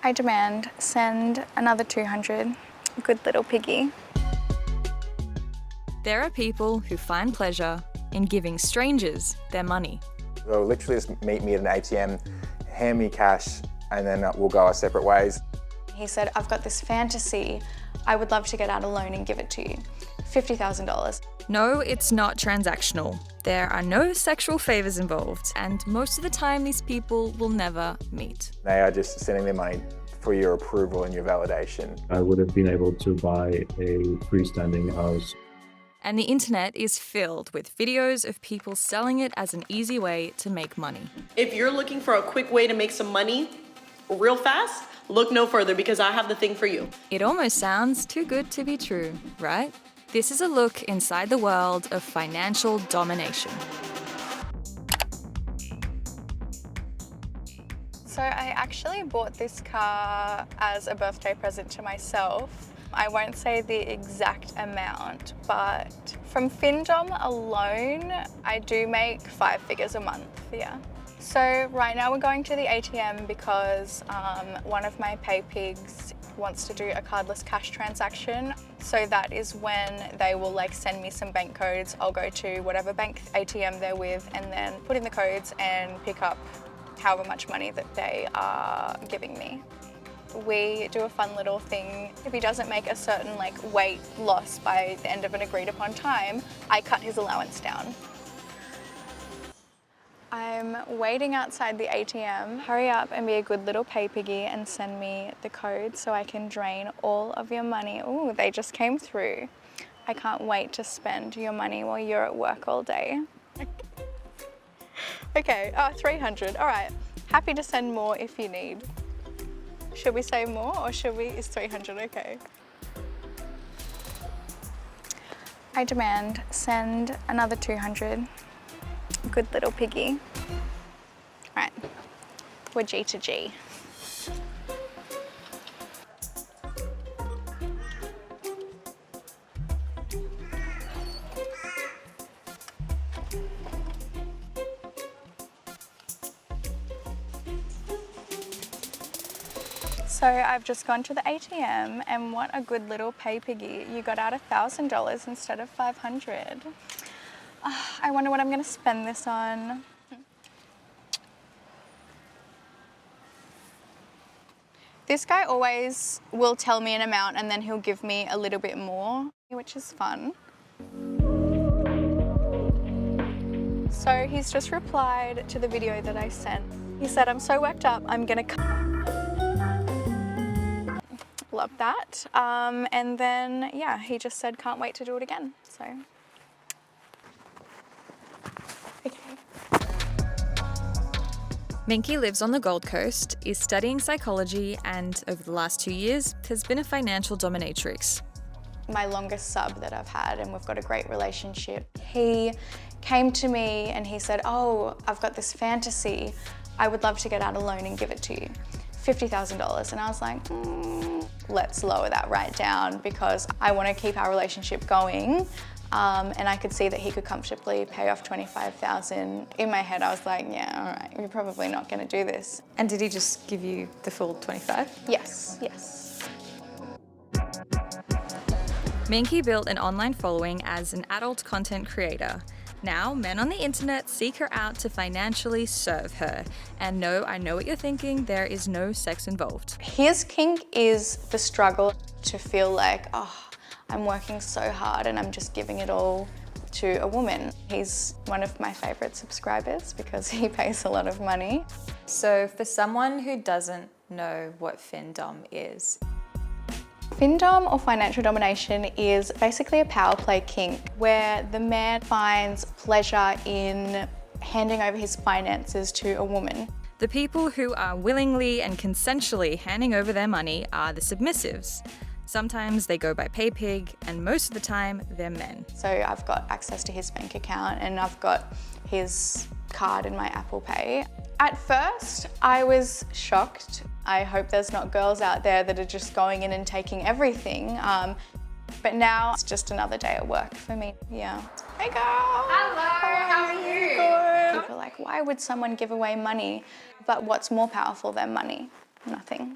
I demand send another 200. Good little piggy. There are people who find pleasure in giving strangers their money. They'll literally just meet me at an ATM, hand me cash, and then we'll go our separate ways. He said, I've got this fantasy. I would love to get out a loan and give it to you. $50,000. No, it's not transactional. There are no sexual favors involved, and most of the time these people will never meet. They are just sending their money for your approval and your validation. I would have been able to buy a freestanding house. And the internet is filled with videos of people selling it as an easy way to make money. If you're looking for a quick way to make some money real fast, look no further because I have the thing for you. It almost sounds too good to be true, right? This is a look inside the world of financial domination. So I actually bought this car as a birthday present to myself. I won't say the exact amount, but from Findomme alone, I do make 5 figures a month, yeah. So right now we're going to the ATM because one of my pay pigs wants to do a cardless cash transaction. So that is when they will send me some bank codes. I'll go to whatever bank ATM they're with and then put in the codes and pick up however much money that they are giving me. We do a fun little thing. If he doesn't make a certain weight loss by the end of an agreed upon time, I cut his allowance down. I'm waiting outside the ATM. Hurry up and be a good little pay piggy and send me the code so I can drain all of your money. Ooh, they just came through. I can't wait to spend your money while you're at work all day. Okay, 300, all right. Happy to send more if you need. Should we say more or is 300 okay? I demand send another 200. Good little piggy. All right, we're G to G. So I've just gone to the ATM and what a good little pay piggy. You got out $1,000 instead of 500. I wonder what I'm gonna spend this on. This guy always will tell me an amount and then he'll give me a little bit more, which is fun. So he's just replied to the video that I sent. He said, I'm so worked up, I'm gonna love that. And then, yeah, he just said, can't wait to do it again, so. Okay. Minky lives on the Gold Coast, is studying psychology, and over the last 2 years has been a financial dominatrix. My longest sub that I've had, and we've got a great relationship. He came to me and he said, oh, I've got this fantasy. I would love to get out a loan and give it to you. $50,000. And I was like, let's lower that right down because I want to keep our relationship going. And I could see that he could comfortably pay off $25,000. In my head, I was like, yeah, all right, you're probably not going to do this. And did he just give you the full 25? Yes, yes. Minky built an online following as an adult content creator. Now, men on the internet seek her out to financially serve her. And no, I know what you're thinking, there is no sex involved. His kink is the struggle to feel like, oh, I'm working so hard and I'm just giving it all to a woman. He's one of my favorite subscribers because he pays a lot of money. So for someone who doesn't know what Findomme is, Findomme, or financial domination, is basically a power play kink where the man finds pleasure in handing over his finances to a woman. the people who are willingly and consensually handing over their money are the submissives. Sometimes they go by pay pig, and most of the time they're men. So I've got access to his bank account and I've got his card in my Apple Pay. At first, I was shocked. I hope there's not girls out there that are just going in and taking everything. But now it's just another day at work for me, yeah. Hey girl! Hello, how are you? Good. People are like, why would someone give away money? But what's more powerful than money? Nothing.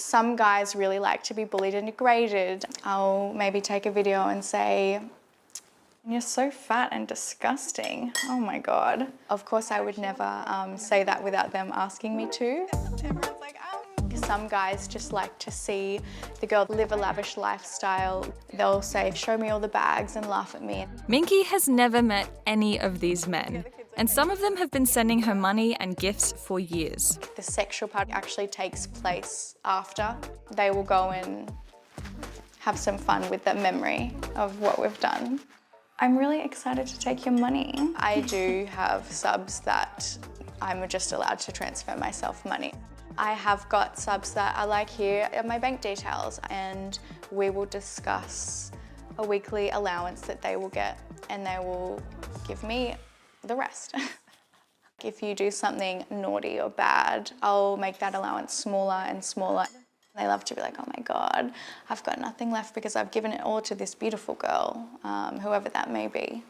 Some guys really like to be bullied and degraded. I'll maybe take a video and say, "You're so fat and disgusting. Oh my God." Of course, I would never say that without them asking me to. Everyone's like, Some guys just like to see the girl live a lavish lifestyle. They'll say, "Show me all the bags," and laugh at me. Minky has never met any of these men, and some of them have been sending her money and gifts for years. The sexual part actually takes place after. They will go and have some fun with the memory of what we've done. I'm really excited to take your money. I do have subs that I'm just allowed to transfer myself money. I have got subs that are like, "Here are my bank details," and we will discuss a weekly allowance that they will get, and they will give me the rest. If you do something naughty or bad, I'll make that allowance smaller and smaller. They love to be like, "Oh my God, I've got nothing left because I've given it all to this beautiful girl," whoever that may be.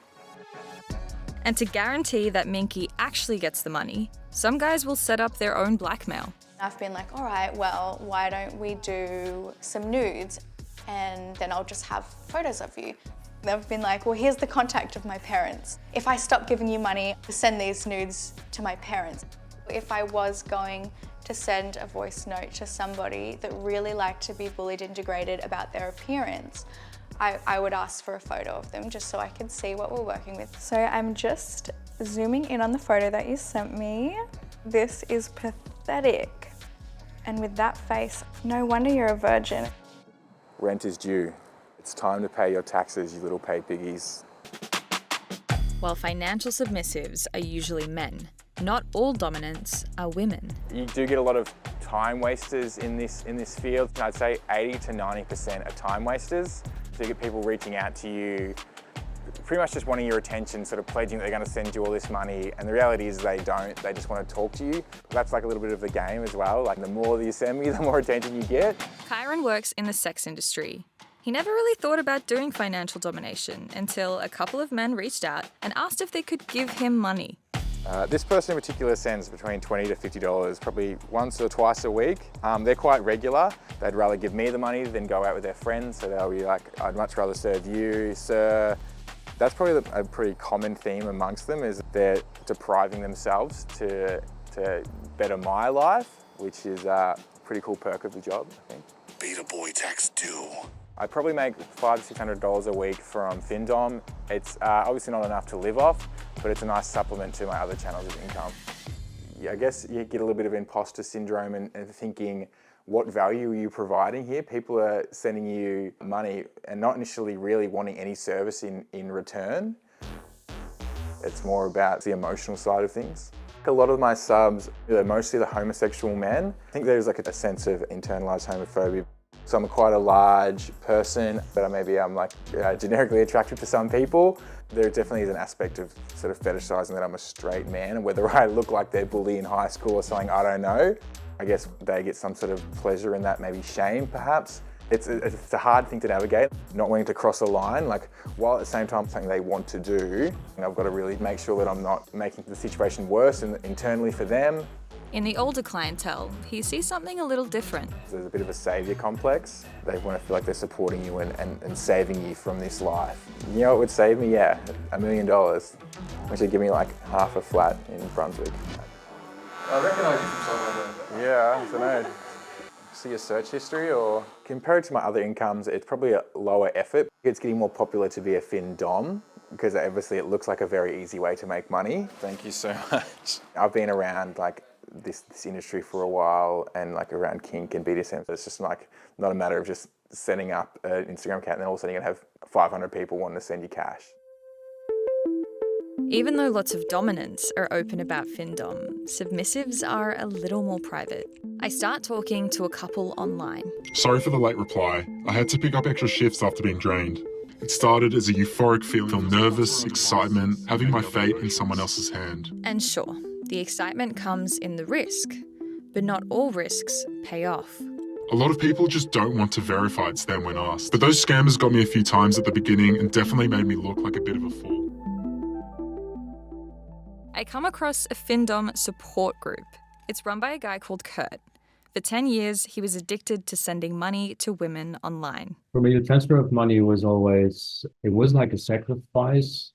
And to guarantee that Minky actually gets the money, some guys will set up their own blackmail. I've been like, "All right, well, why don't we do some nudes? And then I'll just have photos of you." They've been like, "Well, here's the contact of my parents. If I stop giving you money, send these nudes to my parents." If I was going to send a voice note to somebody that really liked to be bullied and degraded about their appearance, I would ask for a photo of them just so I could see what we're working with. So I'm just zooming in on the photo that you sent me. This is pathetic. And with that face, no wonder you're a virgin. Rent is due. It's time to pay your taxes, you little pay piggies. While financial submissives are usually men, not all dominants are women. You do get a lot of time wasters in this field. I'd say 80 to 90% are time wasters. So you get people reaching out to you, pretty much just wanting your attention, sort of pledging that they're going to send you all this money, and the reality is they don't. They just want to talk to you. That's like a little bit of the game as well. Like, the more that you send me, the more attention you get. Kyron works in the sex industry. He never really thought about doing financial domination until a couple of men reached out and asked if they could give him money. This person in particular sends between $20 to $50, probably once or twice a week. They're quite regular. They'd rather give me the money than go out with their friends, so they'll be like, "I'd much rather serve you, sir." That's probably a pretty common theme amongst them, is they're depriving themselves to better my life, which is a pretty cool perk of the job, I think. Beta boy tax due. I probably make $500 to $600 a week from Findomme. It's obviously not enough to live off, but it's a nice supplement to my other channels of income. Yeah, I guess you get a little bit of imposter syndrome and thinking, what value are you providing here? People are sending you money and not initially really wanting any service in return. It's more about the emotional side of things. A lot of my subs are mostly the homosexual men. I think there's like a sense of internalized homophobia. So I'm quite a large person, but maybe I'm like generically attractive to some people. There definitely is an aspect of sort of fetishizing that I'm a straight man, and whether I look like their bully in high school or something, I don't know. I guess they get some sort of pleasure in that, maybe shame perhaps. It's a hard thing to navigate, not wanting to cross a line, like, while at the same time something they want to do. And I've got to really make sure that I'm not making the situation worse internally for them. In the older clientele, he sees something a little different. There's a bit of a saviour complex. They want to feel like they're supporting you and saving you from this life. You know what would save me? Yeah, $1 million, which would give me like half a flat in Brunswick. I recognise you from somewhere. Yeah, I don't know. See your search history, or compared to my other incomes, it's probably a lower effort. It's getting more popular to be a Findomme, because obviously it looks like a very easy way to make money. Thank you so much. I've been around like this industry for a while, and like around kink and BDSM. So it's just like not a matter of just setting up an Instagram account and then all of a sudden you're gonna have 500 people wanting to send you cash. Even though lots of dominants are open about Findomme, submissives are a little more private. I start talking to a couple online. Sorry for the late reply. I had to pick up extra shifts after being drained. It started as a euphoric feeling, nervous, excitement, having my fate in someone else's hand. And sure, the excitement comes in the risk, but not all risks pay off. A lot of people just don't want to verify it's them when asked. But those scammers got me a few times at the beginning and definitely made me look like a bit of a fool. I come across a Findomme support group. It's run by a guy called Kurt. For 10 years, he was addicted to sending money to women online. For me, the transfer of money was always, it was like a sacrifice.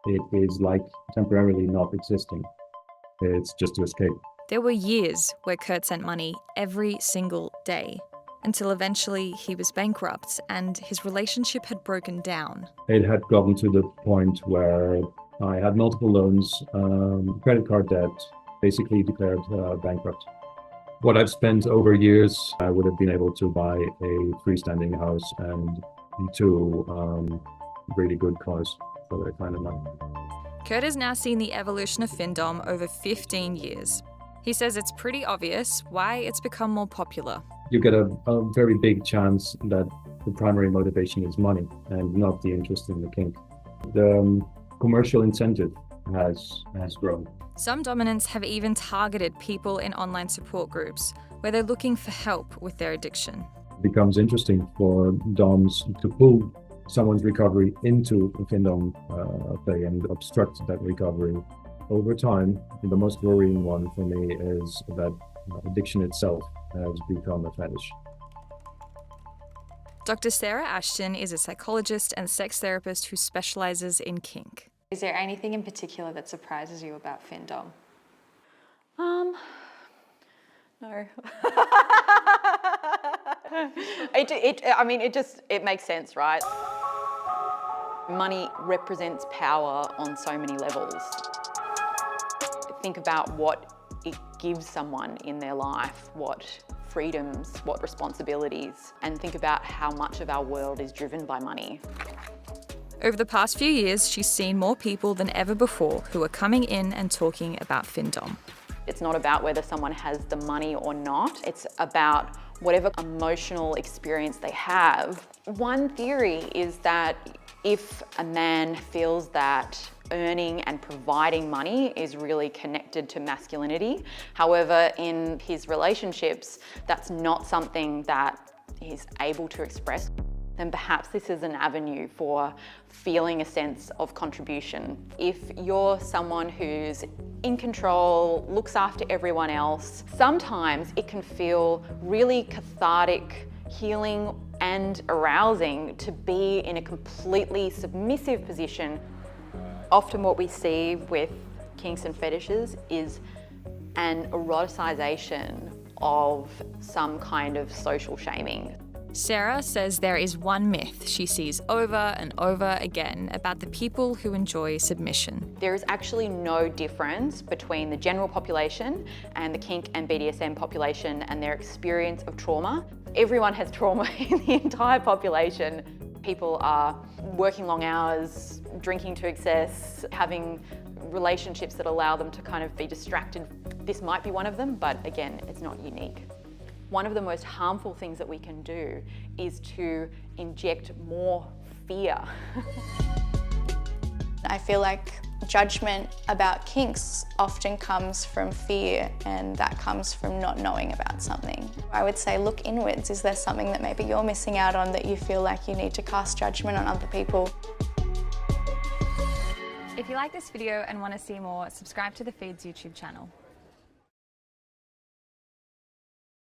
It is like temporarily not existing. It's just to escape. There were years where Kurt sent money every single day, until eventually he was bankrupt and his relationship had broken down. It had gotten to the point where I had multiple loans, credit card debt, basically declared bankrupt. What I've spent over years, I would have been able to buy a freestanding house and 2 really good cars for that kind of money. Kurt has now seen the evolution of Findom over 15 years. He says it's pretty obvious why it's become more popular. You get a very big chance that the primary motivation is money and not the interest in the kink. The commercial incentive has grown. Some dominants have even targeted people in online support groups where they're looking for help with their addiction. It becomes interesting for DOMs to pull someone's recovery into a Findom play and obstruct that recovery. Over time, the most worrying one for me is that addiction itself has become a fetish. Dr. Sarah Ashton is a psychologist and sex therapist who specializes in kink. Is there anything in particular that surprises you about Findom? No. It makes sense, right? Money represents power on so many levels. Think about what it gives someone in their life, what freedoms, what responsibilities, and think about how much of our world is driven by money. Over the past few years, she's seen more people than ever before who are coming in and talking about Findom. It's not about whether someone has the money or not. It's about whatever emotional experience they have. One theory is that if a man feels that earning and providing money is really connected to masculinity, however, in his relationships, that's not something that he's able to express, then perhaps this is an avenue for feeling a sense of contribution. If you're someone who's in control, looks after everyone else, sometimes it can feel really cathartic, healing, and arousing to be in a completely submissive position. Often what we see with kinks and fetishes is an eroticization of some kind of social shaming. Sarah says there is one myth she sees over and over again about the people who enjoy submission. There is actually no difference between the general population and the kink and BDSM population and their experience of trauma. Everyone has trauma in the entire population. People are working long hours, drinking to excess, having relationships that allow them to kind of be distracted. This might be one of them, but again, it's not unique. One of the most harmful things that we can do is to inject more fear. I feel like judgment about kinks often comes from fear, and that comes from not knowing about something. I would say look inwards. Is there something that maybe you're missing out on that you feel like you need to cast judgment on other people? If you like this video and want to see more, subscribe to the Feeds YouTube channel.